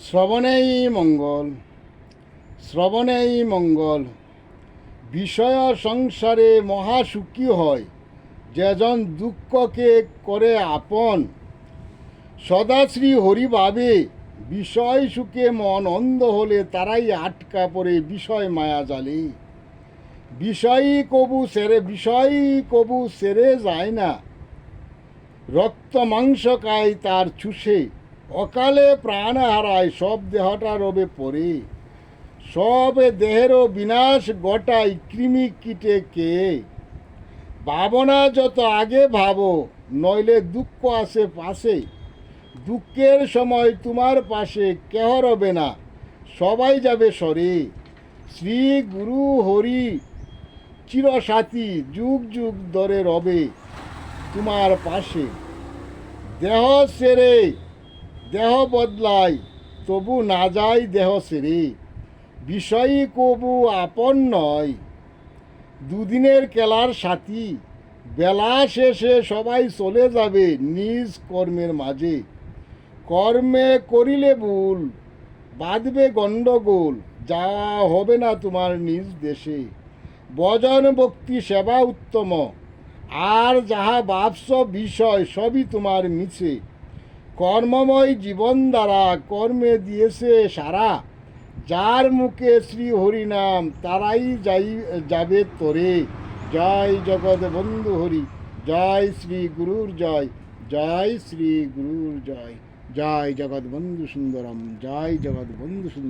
শ্রবণেই মঙ্গল, শ্রবণেই মঙ্গল। বিষয় সংসারে মহাসুখী হয় যেজন দুঃখকে করে আপন। সদা শ্রী হরি ভাবে বিষয় সুখে মন অন্ধ হলে তারাই আটকা পড়ে বিষয় মায়া জালে। বিষয়ী কবু সেরে যায় না, রক্ত মাংস খায় তার চুষে। অকালে প্রাণ হারায় সব দেহটা রবে পড়ে। সব দেহেরও বিনাশ ঘটায় কৃমি কীটে কে। ভাবনা যত আগে ভাবো, নইলে দুঃখ আসে পাশে। দুঃখের সময় তোমার পাশে কেহ রবে না, সবাই যাবে সরে। শ্রী গুরু হরি চিরসাথী যুগ যুগ ধরে রবে তোমার পাশে। দেহ সেরে দেহ বদলায়, তবু না যায় দেহ সেরে। বিষয়ী কবু আপন নয়, দুদিনের খেলার সাথী। বেলা শেষে সবাই চলে যাবে নিজ কর্মের মাঝে। কর্মে করিলে ভুল, বাঁধবে গণ্ডগোল, যাওয়া হবে না তোমার নিজ দেশে। ভজন ভক্তি সেবা উত্তম, আর যাহা ভাবছ বিষয় সবই তোমার মিছে। কর্মময় জীবন দ্বারা কর্মে দিয়েছে সারা। যার মুখে শ্রী হরিনাম তারাই যাবে তোরে। জয় জগৎ বন্ধু হরি, জয় শ্রী গুরুর জয়, জয় শ্রী গুরুর জয়। জয় জগৎ বন্ধু সুন্দরম, জয় জগৎ বন্ধু সুন্দর।